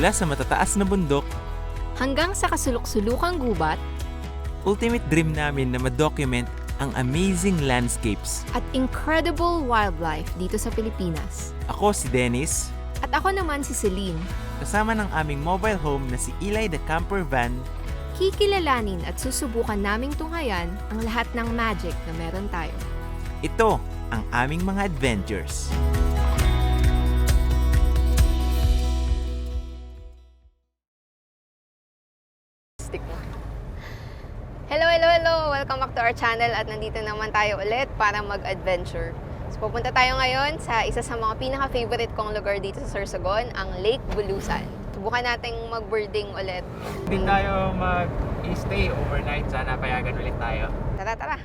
Mula sa matataas na bundok, hanggang sa kasulok-sulukang gubat ultimate dream namin na ma-document ang amazing landscapes. at incredible wildlife dito sa Pilipinas. Ako si Dennis, At ako naman si Celine, kasama ng aming mobile home na si Eli the Camper Van. kikilalanin at susubukan naming tunghayan ang lahat ng magic na meron tayo. Ito ang aming mga adventures. Hello, hello, hello! Welcome back to our channel at nandito naman tayo ulit para mag-adventure. So pupunta tayo ngayon sa isa sa mga pinaka-favorite kong lugar dito sa Sorsogon, ang Lake Bulusan. Subukan nating mag-birding ulit. Hindi tayo mag-stay overnight. Sana payagan ulit tayo. Tara, tara!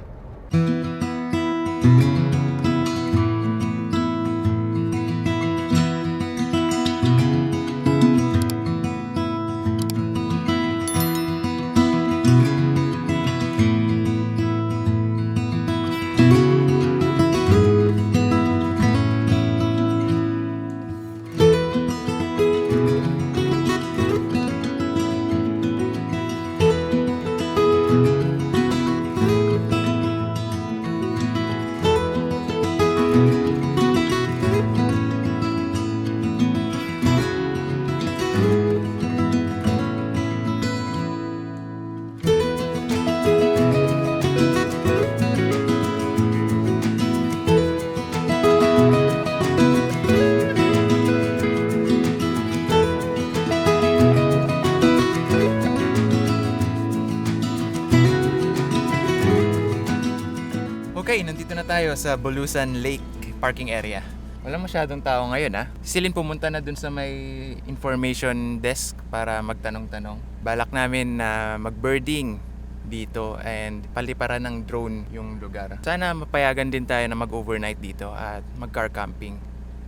Okay, nandito na tayo sa Bulusan Lake parking area. Wala masyadong tao ngayon ha. Silin pumunta na dun sa may information desk para magtanong-tanong. Balak namin na mag-birding dito and paliparan ng drone yung lugar. Sana mapayagan din tayo na mag-overnight dito at mag-car camping.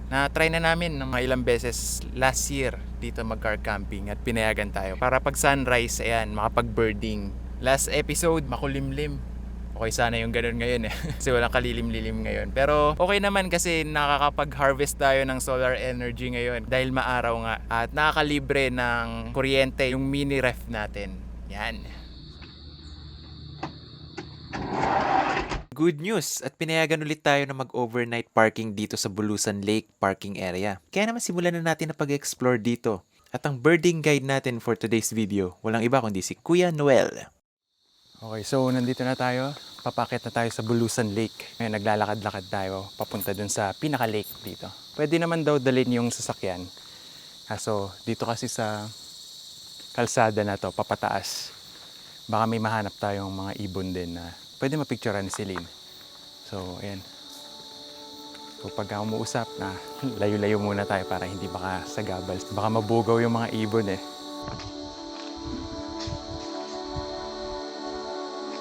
Na-try na namin ng mga ilang beses last year dito mag-car camping at pinayagan tayo. Para pag sunrise, ayan, makapag-birding. Last episode, makulimlim. Okay sana yung ganun ngayon eh. Kasi walang kalilim-lilim ngayon. Pero okay naman kasi nakakapag-harvest tayo ng solar energy ngayon. Dahil maaraw nga. At nakakalibre ng kuryente yung mini ref natin. Yan. Good news! At pinayagan ulit tayo na mag-overnight parking dito sa Bulusan Lake parking area. Kaya naman simulan na natin na pag-explore dito. At ang birding guide natin for today's video, walang iba kundi si Kuya Noel. Okay, so nandito na tayo. Papakit na tayo sa Bulusan Lake. Ngayon naglalakad-lakad tayo papunta dun sa pinaka-lake dito. Pwede naman daw dalhin yung sasakyan. So dito kasi sa kalsada na to, papataas. Baka may mahanap tayong mga ibon din na pwede mapicturean ni Celine. So ayan. So pagka umuusap na layo-layo muna tayo para hindi baka sagabal. Baka mabugaw yung mga ibon eh.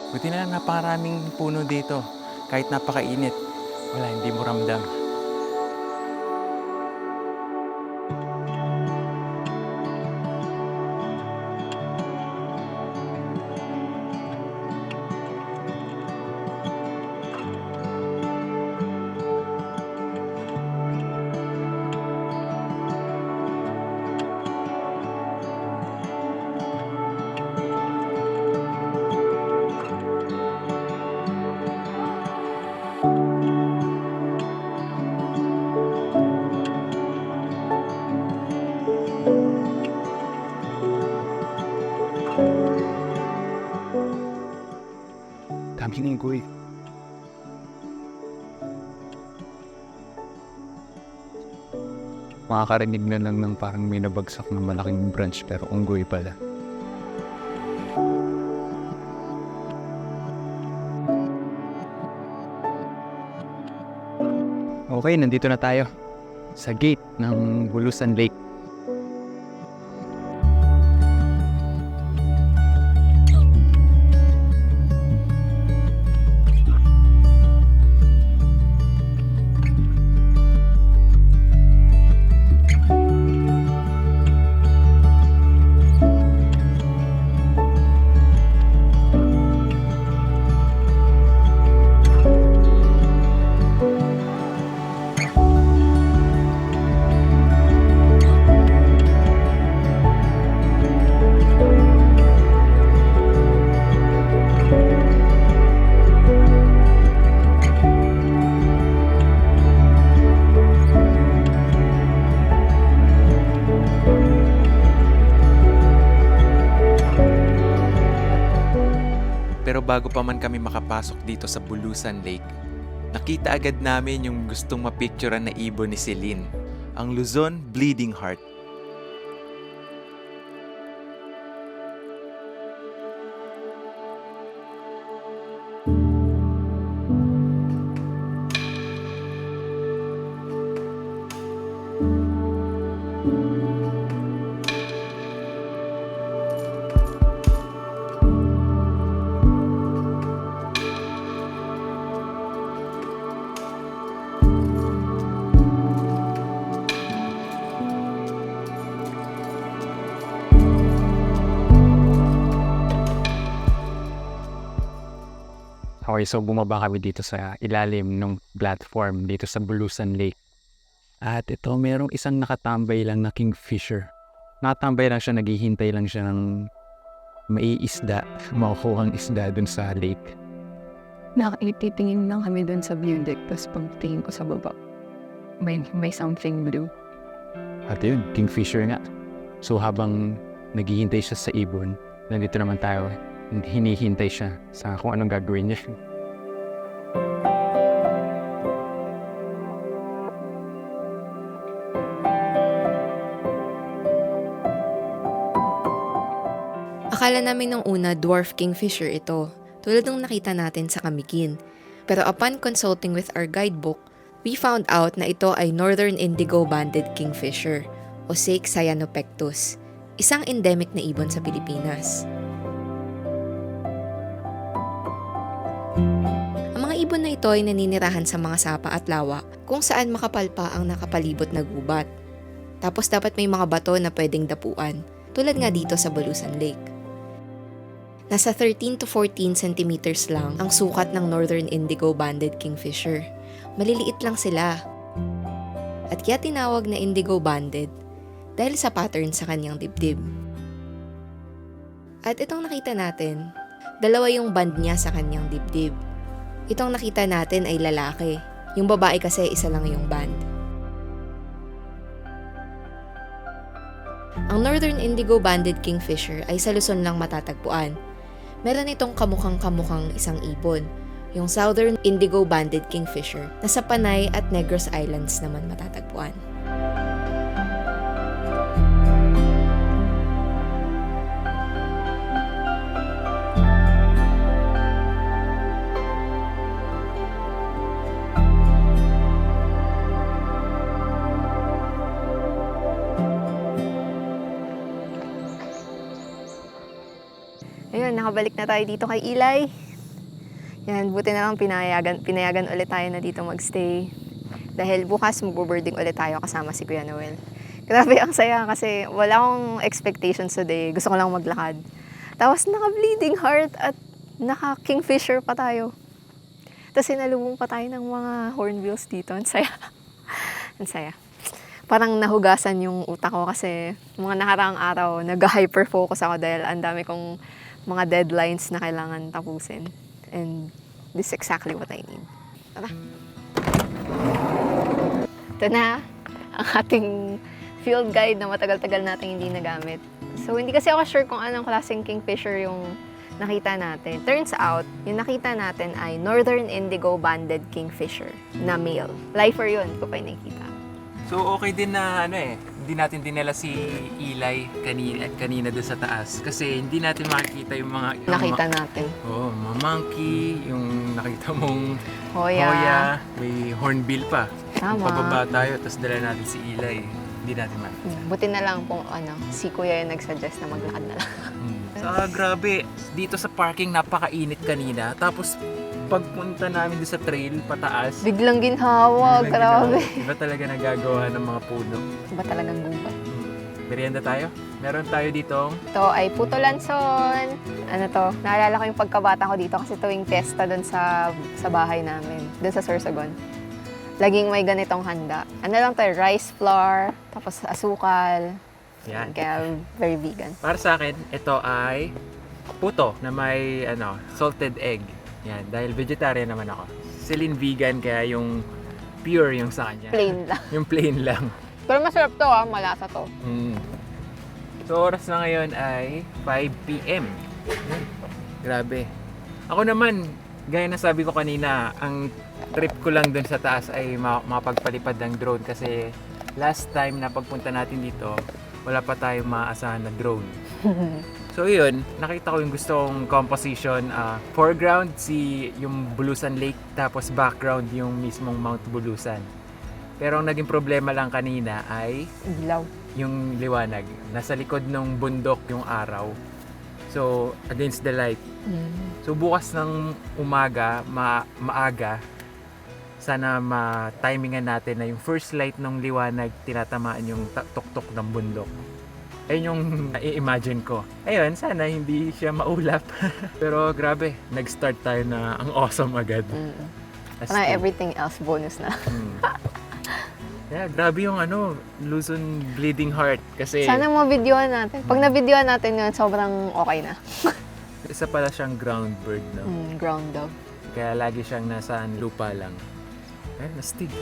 Buti na lang napakaraming puno dito. Kahit napakainit, wala, hindi mo ramdam. Daming unggoy. Makakarinig na lang ng parang may nabagsak na malaking branch pero unggoy pala. Okay, nandito na tayo sa gate ng Bulusan Lake. Pero bago pa man kami makapasok dito sa Bulusan Lake, nakita agad namin yung gustong mapicturean na ibon ni Celine, ang Luzon Bleeding Heart. Okay, so bumaba kami dito sa ilalim ng platform dito sa Bulusan Lake. At ito, merong isang nakatambay lang na kingfisher. Nakatambay lang siya, naghihintay lang siya ng maiisda, makukuhang isda dun sa lake. Nakititingin lang kami dun sa view deck, tapos pagtingin ko sa baba, may something blue. At yun, kingfisher nga. So habang naghihintay siya sa ibon, nandito naman tayo, hinihintay siya sa kung anong gagawin niya. Akala namin nung una dwarf kingfisher ito, tulad ng nakita natin sa Kamikin. Pero upon consulting with our guidebook, we found out na ito ay Northern Indigo Banded Kingfisher o Sake cyanopectus, isang endemic na ibon sa Pilipinas. Ang mga ibon na ito ay naninirahan sa mga sapa at lawa kung saan makapal pa ang nakapalibot na gubat. Tapos dapat may mga bato na pwedeng dapuan, tulad nga dito sa Bulusan Lake. Nasa 13 to 14 centimeters lang ang sukat ng Northern Indigo Banded Kingfisher. Maliliit lang sila. At kaya tinawag na Indigo Banded dahil sa pattern sa kanyang dibdib. At itong nakita natin, dalawa yung band niya sa kanyang dibdib. Itong nakita natin ay lalaki. Yung babae kasi isa lang yung band. Ang Northern Indigo Banded Kingfisher ay sa Luzon lang matatagpuan. Meron itong kamukhang-kamukhang isang ibon, yung Southern Indigo Banded Kingfisher, na sa Panay at Negros Islands naman matatagpuan. Ayun, nakabalik na tayo dito kay Eli. Yan, buti na lang pinayagan ulit tayo na dito magstay. Dahil bukas magbo-boarding ulit tayo kasama si Kuya Noel. Grabe, ang saya kasi wala akong expectations today. Gusto ko lang maglakad. Tapos naka-bleeding heart at naka-kingfisher pa tayo. Tapos sinalubong pa tayo ng mga hornbills dito. Ang saya. Ang saya. Parang nahugasan yung utak ko kasi mga nakaraang araw nag-hyper-focus ako dahil ang dami kong mga deadlines na kailangan tapusin. And this is exactly what I need. Tara. Ito na ang ating field guide na matagal-tagal natin hindi nagamit. So, hindi kasi ako sure kung anong klaseng kingfisher yung nakita natin. Turns out, yung nakita natin ay Northern Indigo Banded Kingfisher na male. Lifer yun, ko pa yung nakikita. So okay din na hindi natin dinala si Eli kanina doon sa taas kasi hindi natin makikita yung mga Nakita natin. mga monkey, yung nakita mong Hoya. may hornbill pa. Tama. Pababa tayo tapos dala natin si Eli, hindi natin makikita. Buti na lang kung si Kuya yung nag-suggest na maglakad na lang. Grabe, dito sa parking napakainit kanina tapos pagpunta namin doon sa trail pataas. Biglang ginhawa, grabe. Iba talaga nagagawa ng mga puno. Iba talagang gubat. Merienda tayo? Meron tayo ditong Ito ay Puto Lanson. Ano to? Naalala ko yung pagkabata ko dito kasi tuwing fiesta doon sa bahay namin. Doon sa Sorsogon. Laging may ganitong handa. Ano lang to? Rice flour, tapos asukal. yan. Kaya very vegan. Para sa akin, ito ay puto na may salted egg. Yan, dahil vegetarian naman ako. Celine vegan kaya yung pure yung sa kanya. Plain lang. Yung plain lang. Pero masarap to malasa to. So oras na ngayon ay 5 p.m. Grabe. Ako naman, gaya na sabi ko kanina, ang trip ko lang dun sa taas ay mapagpalipad ng drone kasi last time na pagpunta natin dito, wala pa tayong maaasahan na drone. So yun, nakita ko yung gusto kong composition. Foreground yung Bulusan Lake, tapos background yung mismong Mount Bulusan. Pero ang naging problema lang kanina ay Dilaw. yung liwanag. Nasa likod ng bundok yung araw. So, against the light. So bukas ng umaga, maaga, sana ma-timingan natin na yung first light ng liwanag tinatamaan yung tuktok ng bundok. Ayun yung i-imagine ko. Ayun, sana hindi siya maulap. Pero grabe, nag-start tayo na ang awesome agad. As Parang to- everything else bonus na. Yeah, grabe yung Luzon Bleeding Heart. Kasi Sana ma-videoan natin. Pag na-videoan natin yun, sobrang okay na. isa pala siyang ground bird, no? Ground dog. Kaya lagi siyang nasa lupa lang. Ayun, nastig.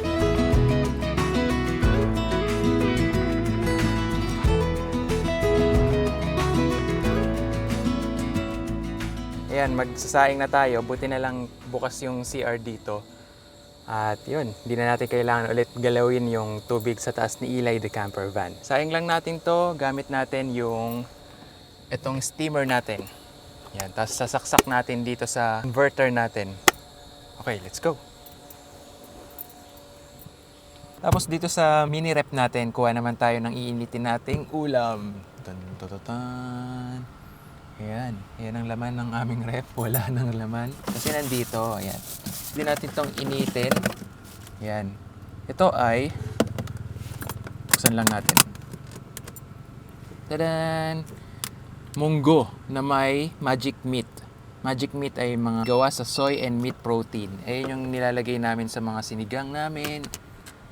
Ayan, magsasaing na tayo. Buti na lang bukas yung CR dito. At yun, hindi na natin kailangan ulit galawin yung tubig sa taas ni Eli the camper van. Saing lang natin to, gamit natin yung itong steamer natin. Yan, tapos sasaksak natin dito sa inverter natin. Okay, let's go. Tapos dito sa mini rep natin, kuha naman tayo ng iinitin nating ulam. Tan, tan, tan, tan. Ayan, ayan ang laman ng aming rep. Wala nang laman. Kasi nandito, ayan. Hindi natin itong initin. Ayan. Ito ay, buksan lang natin. Tadan! Munggo na may magic meat. Magic meat ay mga gawa sa soy and meat protein. Ayan yung nilalagay namin sa mga sinigang namin.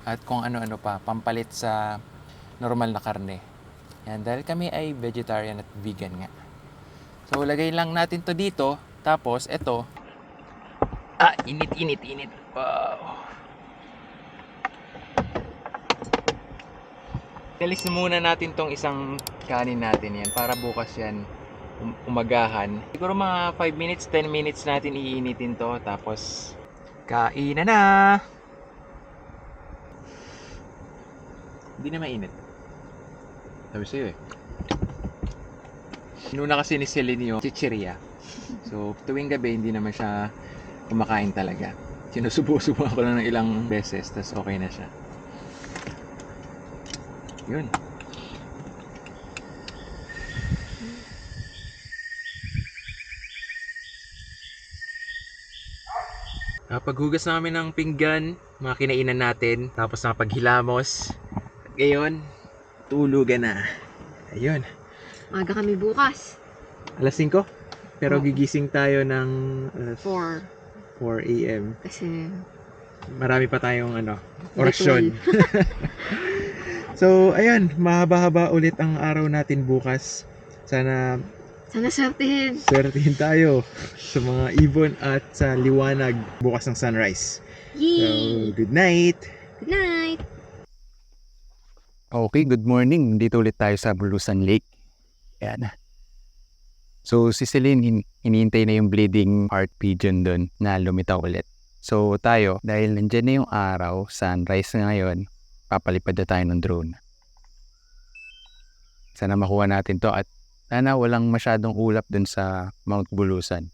At kung ano-ano pa, pampalit sa normal na karne. Yan, dahil kami ay vegetarian at vegan nga. So, lagay lang natin to dito. Tapos, ito. Init. Wow. Alis muna natin tong isang kanin natin yan. Para bukas yan umagahan. Siguro mga 5 minutes, 10 minutes natin iinitin to. Tapos, kainan na! Hindi na mainit. Sabi sa'yo eh. Inuna kasi ni Celine yung chichirya. So, tuwing gabi, hindi naman siya kumakain talaga. Sinusubo-subo ako lang ng ilang beses, tas okay na siya. Yun. Paghugas namin ng pinggan, mga kinainan natin, tapos paghilamos. Ngayon, tulugan na. Ayun. Maga kami bukas. Alas 5, pero gigising tayo ng 4. 4 a.m. Kasi Marami pa tayong orasyon. So, ayun, mahaba-haba ulit ang araw natin bukas. Sana swertihin. swertihin tayo sa mga ibon at sa liwanag bukas ng sunrise. So, good night! Good night! Okay, good morning. Dito ulit tayo sa Bulusan Lake. Ayan. So, si Celine, hinihintay na yung bleeding heart pigeon doon na lumitaw ulit. So, tayo, dahil nandyan na yung araw, sunrise na ngayon, papalipad na tayo ng drone. Sana makuha natin to at sana walang masyadong ulap dun sa Mount Bulusan.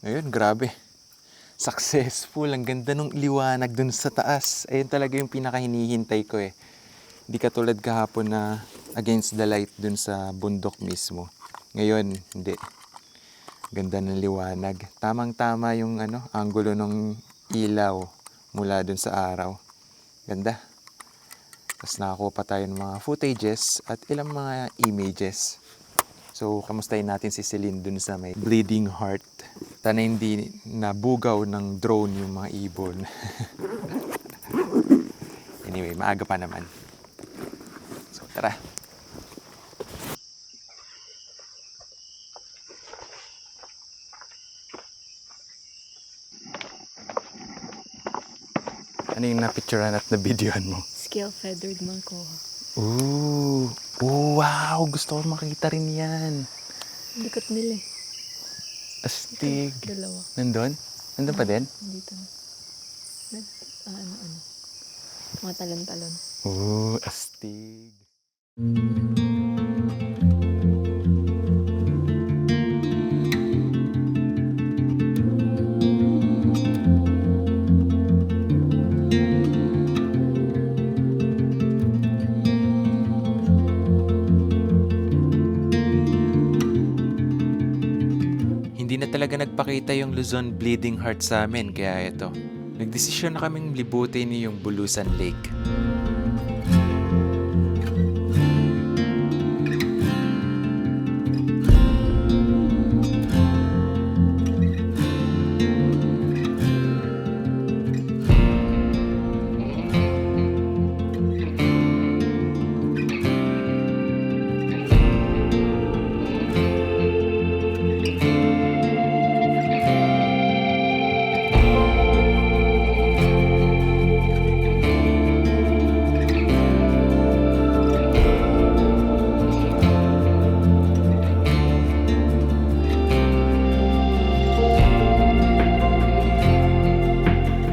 Ayun, grabe. Successful. Ang ganda ng liwanag dun sa taas. Ayun talaga yung pinaka-hinihintay ko eh. Hindi katulad kahapon na against the light dun sa bundok mismo. Ngayon, hindi. Ganda ng liwanag. Tamang-tama yung angulo ng ilaw mula dun sa araw. Ganda. Tapos nakakuha pa tayo ng mga footages at ilang mga images. So, kamustahin natin si Celine dun sa may bleeding heart. Sana hindi nabugaw ng drone yung mga ibon. Anyway, maaga pa naman. So, tara. Ano yung napicturean at na-videoan mo? Scale feathered Malkoha. Ooh! Oh, wow! Gusto ko makita rin yan. Likot nila eh. Astig. Dalawa. Nandun? Nandun pa din? Dito na. Ano. Mga talon-talon. Oh, astig. Hindi na talaga nagpakita yung Luzon Bleeding Heart sa amin, kaya ito. Nagdesisyon na kaming libutin yung Bulusan Lake.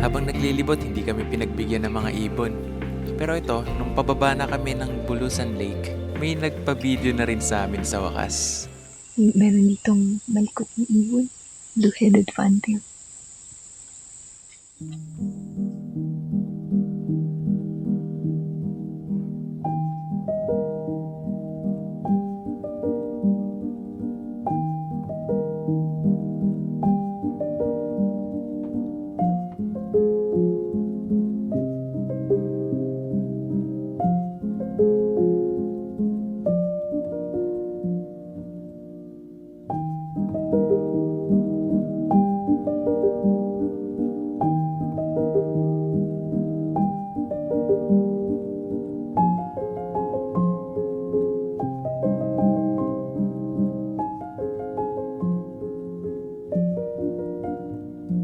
Habang naglilibot, hindi kami pinagbigyan ng mga ibon. Pero ito, nung pababa na kami ng Bulusan Lake, may nagpa-video na rin sa amin sa wakas. Meron ditong malikot na ibon. Blue-headed fantail.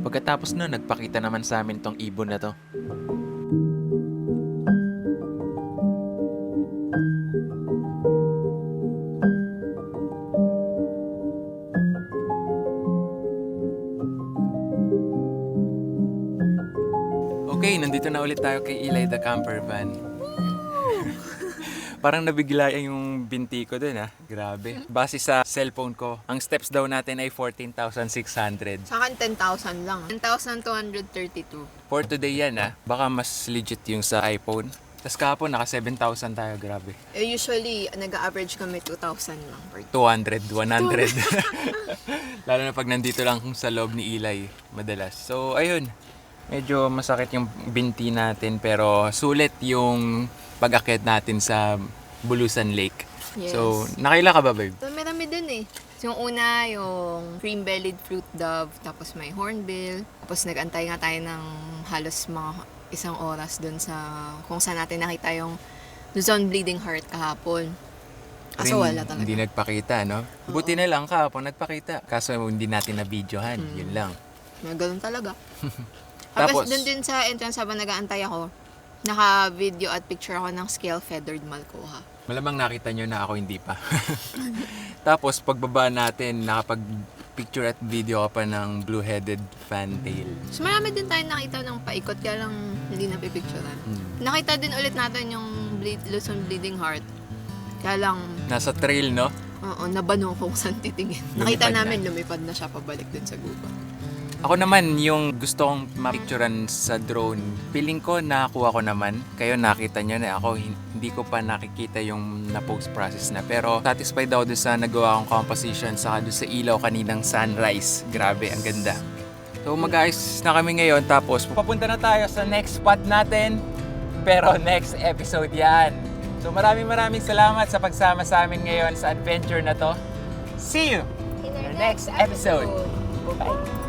Pagkatapos nun, nagpakita naman sa amin tong ibon na to. Okay, nandito na ulit tayo kay Eli the Camper Van. Parang nabigla yung binti ko dun Grabe. Base sa cellphone ko, ang steps daw natin ay 14,600. Sa akin, 10,000 lang. 10,232. For today yan Baka mas legit yung sa iPhone. Tapos kahapon naka 7,000 tayo, grabe. Usually, nag-average kami 2,000 lang per 200, 100. Lalo na pag nandito lang sa loob ni Eli, madalas. So, ayun. Medyo masakit yung binti natin pero sulit yung pag-akyat natin sa Bulusan Lake. Yes. So, nakaila ka ba, babe? Marami din eh. Yung una, yung cream-bellied fruit dove, tapos may hornbill. Tapos nag-antay nga tayo ng halos mga 1 oras dun sa kung saan natin nakita yung Luzon Bleeding Heart kahapon. Kaso wala talaga. Hindi nagpakita, no? Buti na lang kahapon nagpakita. Kaso hindi natin na-videohan. Yun lang. Ganun talaga. Tapos, Tapos dun din sa entrance habang nag-aantay ako, naka-video at picture ako ng scale feathered Malkoha. malamang nakita nyo na ako hindi pa. Tapos, pagbaba natin, nakapag-picture at video ka pa ng blue-headed fantail. So marami din tayo nakita ng paikot, kaya lang hindi napipicturean. Nakita din ulit natin yung Luzon Bleeding Heart. Kaya lang, Nasa trail, no? oo, nabano kung saan titingin. Lumipad Nakita na. namin, lumipad na siya pabalik din sa gubat. Ako naman, yung gusto kong mapicturean sa drone, feeling ko nakakuha ko naman. Kayo nakita nyo na ako, hindi ko pa nakikita yung na-post process na. Pero satisfied ako doon sa nagawa kong composition saka doon sa ilaw kaninang sunrise. Grabe, ang ganda. So mag-ayos na kami ngayon tapos papunta na tayo sa next spot natin. Pero next episode yan. So maraming salamat sa pagsama sa amin ngayon sa adventure na to. See you In in our next episode. Bye.